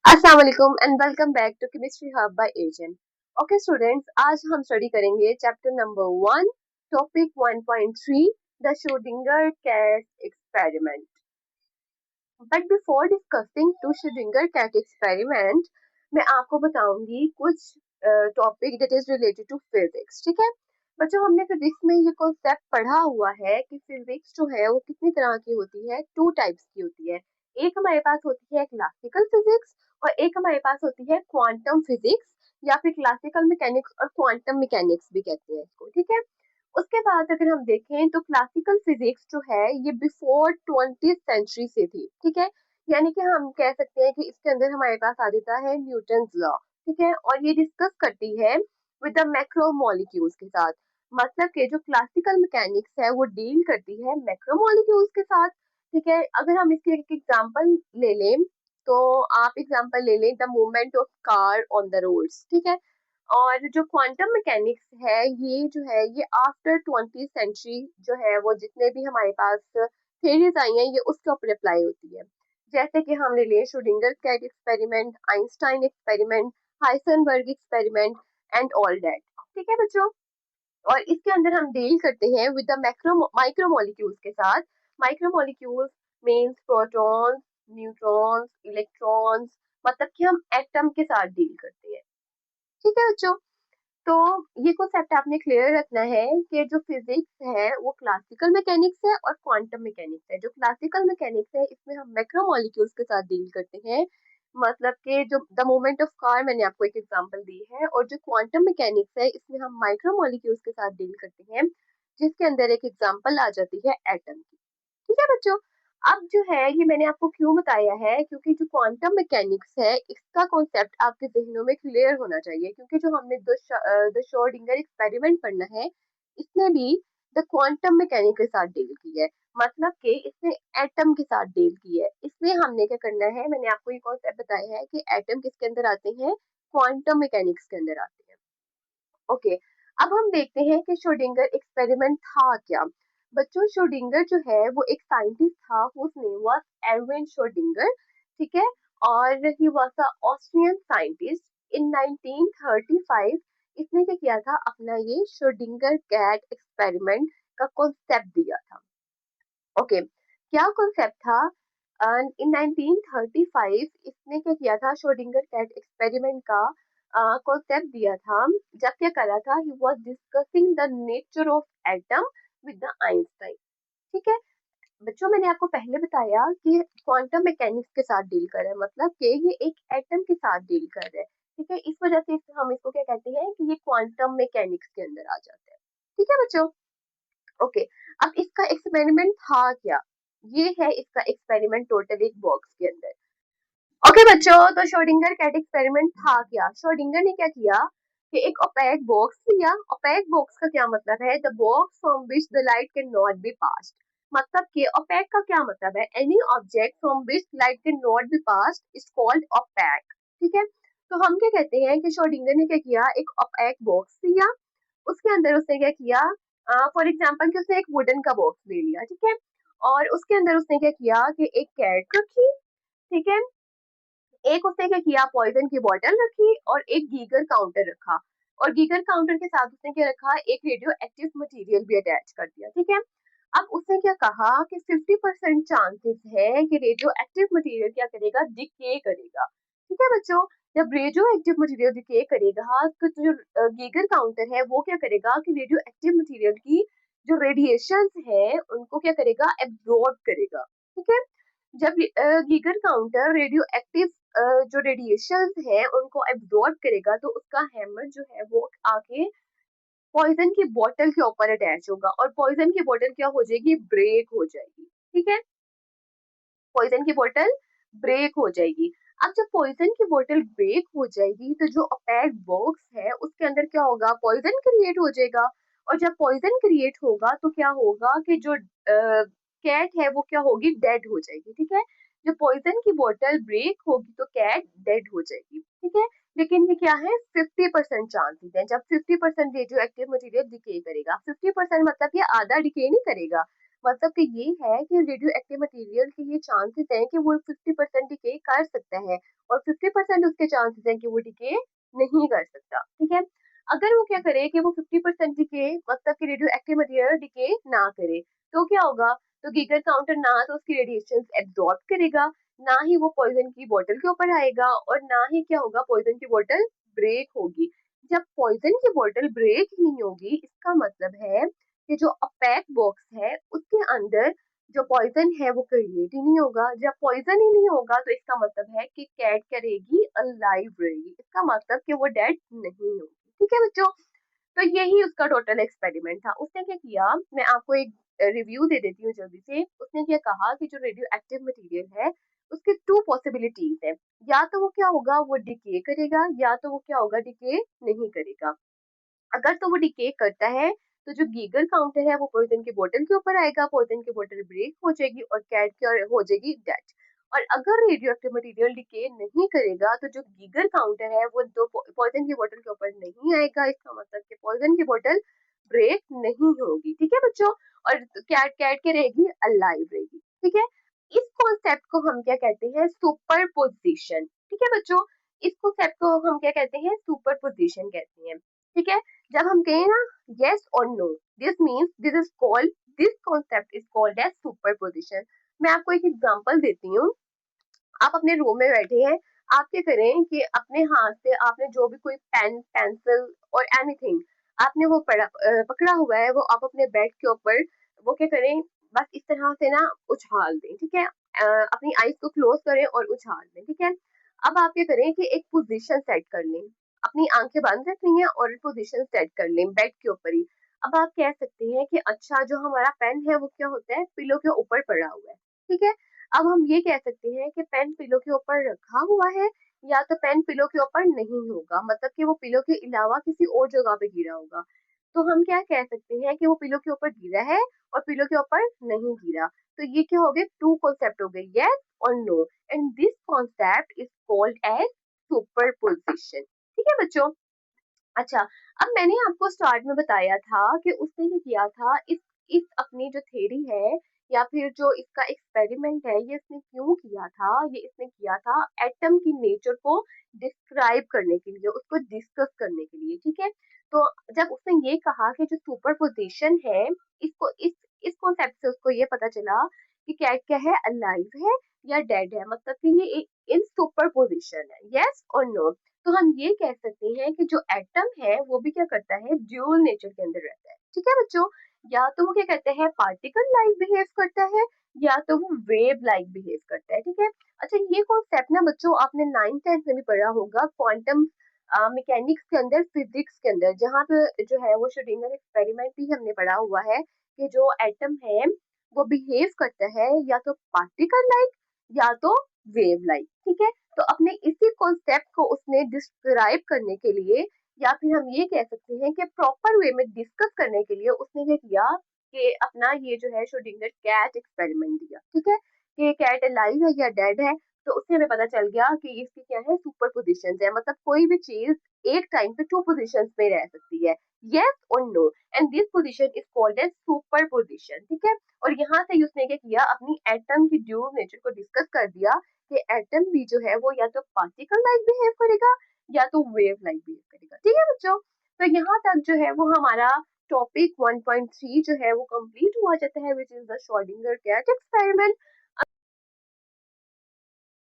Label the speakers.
Speaker 1: अस्सलाम वालेकुम and welcome back to chemistry hub by agent. Okay students, आज हम स्टडी करेंगे chapter number 1, topic 1.3, the Schrodinger cat experiment. But before discussing to Schrodinger cat experiment, मैं आपको बताऊंगी कुछ topic that is related to physics. ठीक है बच्चों, हमने फिजिक्स में ये कॉन्सेप्ट पढ़ा हुआ है कि फिजिक्स जो है वो कितनी तरह की होती है, टू टाइप्स की होती है। एक हमारे पास होती है क्लासिकल फिजिक्स और एक हमारे पास होती है क्वांटम फिजिक्स, या फिर क्लासिकल मैकेनिक्स और क्वांटम मैकेनिक्स भी कहते हैं इसको। ठीक है, उसके बाद अगर हम देखें तो क्लासिकल फिजिक्स जो है ये बिफोर 20th सेंचुरी से थी। ठीक है, यानी कि हम कह सकते हैं कि इसके अंदर हमारे पास आ जाता है न्यूटन लॉ। ठीक है, और ये डिस्कस करती है विद द मैक्रोमोलिक्यूल्स के साथ। मतलब कि जो क्लासिकल मैकेनिक्स है वो डील करती है मैक्रोमोलिक्यूल्स के साथ। ठीक है, अगर हम इसके एक एग्जांपल ले लें तो आप एग्जांपल ले लें the movement of car on the roads. ठीक है, और जो क्वांटम मैकेनिक्स है ये आफ्टर 20th सेंचुरी जो है वो जितने भी हमारे पास थ्योरीज आई हैं ये उसके ऊपर अप्लाई होती है। जैसे कि हम ले लें Schrödinger cat experiment, Einstein experiment, Heisenberg experiment and all that. ठीक है बच्चों, और इसके अंदर हम डील करते हैं विद द माइक्रोमोलिक्यूल्स के साथ। Micromolecules means protons, neutrons, electrons, मतलब कि हम एटम के साथ डील करते हैं। ठीक है बच्चों, तो ये कॉन्सेप्ट आपने क्लियर रखना है कि जो फिजिक्स है वो क्लासिकल मैकेनिक्स है और क्वांटम मैकेनिक्स है। जो क्लासिकल मैकेनिक्स है इसमें हम मैक्रोमोलिक्यूल्स के साथ डील करते हैं, मतलब कि जो द मोमेंट ऑफ कार मैंने आपको एक एग्जांपल दी है, और जो क्वांटम मैकेनिक्स है इसमें हम माइक्रोमोलिक्यूल्स के साथ डील करते हैं, जिसके अंदर एक एग्जांपल आ जाती है एटम की। ठीक है बच्चों, अब जो है ये मैंने आपको क्यों बताया है, क्योंकि जो क्वांटम मैकेनिक्स है इसका कॉन्सेप्ट आपके जहनों में क्लियर होना चाहिए, क्योंकि जो हमने द श्रोडिंगर एक्सपेरिमेंट पढ़ना है इसने भी द क्वांटम मैकेनिक्स के साथ डील की है। मतलब कि इसने एटम के साथ डील की है। इसलिए हमने क्या करना है, मैंने आपको ये कॉन्सेप्ट बताया है कि एटम किसके अंदर आते हैं, क्वांटम मैकेनिक्स के अंदर आते हैं। ओके, अब हम देखते हैं कि श्रोडिंगर एक्सपेरिमेंट था क्या। बच्चों, श्रोडिंगर जो है वो एक साइंटिस्ट था whose name was Erwin Schrodinger. ठीक है, और he was a Austrian scientist in 1935। इसने क्या किया था, अपना ये श्रोडिंगर कैट एक्सपेरिमेंट का कॉन्सेप्ट दिया था। ओके, क्या कॉन्सेप्ट था, इन 1935 इसने क्या किया था, श्रोडिंगर कैट एक्सपेरिमेंट का कॉन्सेप्ट दिया था। जब क्या कर रहा था, he was discussing the nature of atom with the Einstein. ठीक है बच्चों, मैंने आपको पहले बताया कि क्वांटम मैकेनिक्स के साथ डील कर रहा है, मतलब कि ये एक एटम के साथ डील कर रहा है। ठीक है, इस वजह से हम इसको क्या कहते हैं कि ये क्वांटम मैकेनिक्स के अंदर आ जाता है। ठीक है बच्चों, ओके, अब इसका एक्सपेरिमेंट था क्या, ये है इसका एक्सपेरिमेंट टोटल एक बॉक्स के अंदर। ओके बच्चों, तो श्रोडिंगर कैट एक्सपेरिमेंट था क्या। श्रोडिंगर ने क्या किया कि एक ओपेक बॉक्स लिया। ओपेक बॉक्स का क्या मतलब है, the box from which the light can not be passed. मतलब कि ओपेक का क्या मतलब है, any object from which light can not be passed is called opaque. ठीक है, तो हम क्या कहते हैं कि श्रोडिंगर ने क्या किया, एक ओपेक बॉक्स लिया, उसके अंदर उसने क्या किया, फॉर एग्जाम्पल कि उसने एक वुडन का बॉक्स ले लिया। ठीक है, और उसके अंदर उसने क्या किया कि एक कैट रखी। ठीक है, एक उसने क्या किया, पॉइजन की बोतल रखी और एक गीगर काउंटर रखा, और गीगर काउंटर के साथ उसने क्या रखा, एक रेडियो एक्टिव मटेरियल भी अटैच कर दिया। ठीक है, अब उसने क्या कहा कि 50% चांसेस है कि रेडियो एक्टिव मटेरियल क्या करेगा, डिके करेगा। ठीक है बच्चों, जब रेडियो एक्टिव मटेरियल डिके करेगा तो जो गीगर काउंटर है वो क्या करेगा कि रेडियो एक्टिव मटेरियल की जो रेडिएशन है उनको क्या करेगा, एब्जॉर्ब करेगा। ठीक है, जब गीगर काउंटर रेडियो एक्टिव जो रेडिएशन है उनको एब्जॉर्ब करेगा तो उसका हैमर जो है वो आके पॉइजन की बोतल के ऊपर अटैच होगा, और पॉइजन की बोतल क्या हो जाएगी, ब्रेक हो जाएगी। ठीक है, पॉइजन की बोतल ब्रेक हो जाएगी। अब जब पॉइजन की बोतल ब्रेक हो जाएगी तो जो ओपेक बॉक्स है उसके अंदर क्या होगा, पॉइजन क्रिएट हो जाएगा, और जब पॉइजन क्रिएट होगा तो क्या होगा कि जो कैट है वो क्या होगी, डेड हो जाएगी। ठीक है, जब पॉइजन की बोतल ब्रेक होगी तो कैट डेड हो जाएगी। ठीक है, लेकिन ये क्या है, 50% चांसेस है। जब 50% रेडियो एक्टिव मटेरियल डिके करेगा, 50% मतलब ये आधा डिके नहीं करेगा, मतलब कि ये है कि रेडियो एक्टिव मटेरियल के ये चांसेस हैं कि वो 50% डिके कर सकता है और 50% उसके चांसेस हैं कि वो डिके नहीं कर सकता, ठीक है। अगर वो क्या करे कि वो 50% डिके मतलब कि रेडियो एक्टिव मटेरियल डिके ना करे, तो क्या होगा, तो गीगर काउंटर ना तो उसकी रेडिएशन एब्जॉर्ब करेगा, ना ही वो पॉइजन की बोतल के ऊपर आएगा, और ना ही क्या होगा, पॉइजन की बोतल ब्रेक होगी। जब पॉइजन की बोतल ब्रेक नहीं होगी, इसका मतलब है कि जो अपैक बॉक्स है उसके अंदर जो पॉइजन है वो क्रिएट ही नहीं होगा। जब पॉइजन ही नहीं होगा तो इसका मतलब है कि कैट क्या रहेगी, अलाइव रहेगी, इसका मतलब कि वो डेड नहीं होगी, ठीक है बच्चों। तो यही उसका टोटल एक्सपेरिमेंट था। उसने क्या किया, मैं आपको एक रिव्यू दे देती हूँ जल्दी से। उसने क्या कहा कि जो रेडियो एक्टिव मटेरियल है उसके टू पॉसिबिलिटीज है, या तो वो क्या होगा, वो डिके करेगा, या तो वो क्या होगा, डिके नहीं करेगा। अगर तो वो डिके करता है तो जो गीगर काउंटर है वो पॉइजन की बोतल के ऊपर आएगा, पॉइजन की बोतल ब्रेक हो जाएगी और कैट क्या हो जाएगी, डेड। और अगर रेडियो एक्टिव मटेरियल डिके नहीं करेगा तो जो गीगर काउंटर है वो दो पॉइजन की बोतल के ऊपर नहीं आएगा, इसका मतलब कि पॉइजन की बोतल ब्रेक नहीं होगी, ठीक है बच्चों। और कैट कैट के रहेगी, अलाइव रहेगी, ठीक है। इस कॉन्सेप्ट को हम क्या कहते हैं, सुपर पोजिशन, ठीक है बच्चों। इस कॉन्सेप्ट को हम क्या कहते हैं, सुपर पोजिशन कहते हैं, ठीक है। जब हम कहें ना yes और no, this means this concept is called as superposition। मैं आपको एक एग्जांपल देती हूँ। आप अपने रूम में बैठे हैं, आप क्या करें कि अपने हाथ से आपने जो भी कोई पेन पेंसिल और एनीथिंग आपने वो पकड़ा हुआ है, वो आप अपने बेड के ऊपर वो क्या करें, बस इस तरह से ना उछाल दें, ठीक है। अपनी आईज को क्लोज करें और उछाल दें, ठीक है। अब आप क्या करें कि एक पोजीशन सेट कर लें, अपनी आंखें बंद रखनी है और पोजीशन सेट कर लें बेड के ऊपर ही। अब आप कह सकते हैं कि अच्छा जो हमारा पेन है वो क्या होता है, पिलो के ऊपर पड़ा हुआ है, ठीक है। अब हम ये कह सकते हैं कि पेन पिलो के ऊपर रखा हुआ है, या तो पेन पिलो के ऊपर नहीं होगा, मतलब कि वो पिलो के अलावा किसी और जगह पे गिरा होगा। तो हम क्या कह सकते हैं कि वो पिलो के ऊपर गिरा है और पिलो के ऊपर नहीं गिरा। तो ये क्या हो गए, टू कॉन्सेप्ट हो गए, यस और no. And this concept is called as superposition, ठीक है बच्चों। अच्छा, अब मैंने आपको स्टार्ट में बताया था कि उसने क्या किया था, इस अपनी जो थ्योरी है या फिर जो इसका एक्सपेरिमेंट है, ये इसने क्यों किया था, ये इसने किया था एटम की नेचर को डिस्क्राइब करने के लिए, उसको डिस्कस करने के लिए, ठीक है। तो जब उसने ये कहा कि जो सुपरपोजिशन है, इसको इस कॉन्सेप्ट से उसको ये पता चला कि क्या है, अलाइव है या डेड है, मतलब कि ये इन सुपरपोजिशन है, यस और नो। तो हम ये कह सकते हैं कि जो एटम है वो भी क्या करता है, ड्यूल नेचर के अंदर रहता है, ठीक है बच्चों। या तो वो क्या कहते हैं, पार्टिकल लाइक बिहेव करता है, या तो वो वेव लाइक बिहेव करता है, ठीक है। अच्छा, ये कॉन्सेप्ट ना बच्चों आपने 9th 10th में भी पढ़ा होगा, क्वांटम मैकेनिक्स के अंदर, फिजिक्स के अंदर, जहाँ पे जो है वो श्रोडिंगर एक्सपेरिमेंट भी हमने पढ़ा हुआ है कि जो एटम है वो बिहेव करता है या तो पार्टिकल लाइक या तो वेव लाइक, ठीक है। तो अपने इसी कॉन्सेप्ट को उसने डिस्क्राइब करने के लिए, या फिर हम ये कह सकते हैं कि प्रॉपर वे में डिस्कस करने के लिए, उसने क्या किया कि अपना ये जो है श्रोडिंगर कैट एक्सपेरिमेंट दिया, ठीक है। कि कैट अलाइव है या डेड है। तो उससे हमें पता चल गया कि इसकी क्या है, सुपर पोजिशन है, मतलब कोई भी चीज एक टाइम पे टू पोजिशन में रह सकती है, यस और no. And this position is called as super position, ठीक है। और यहाँ से उसने क्या किया, अपनी एटम की ड्यूल नेचर को डिस्कस कर दिया कि एटम भी जो है वो या तो पार्टिकल लाइक बिहेव करेगा या तो वेव लाइक बिहेव करेगा, ठीक है बच्चों। तो यहाँ तक जो है वो हमारा टॉपिक 1.3 जो है वो कंप्लीट हुआ जाता है, which is the Schrodinger cat experiment.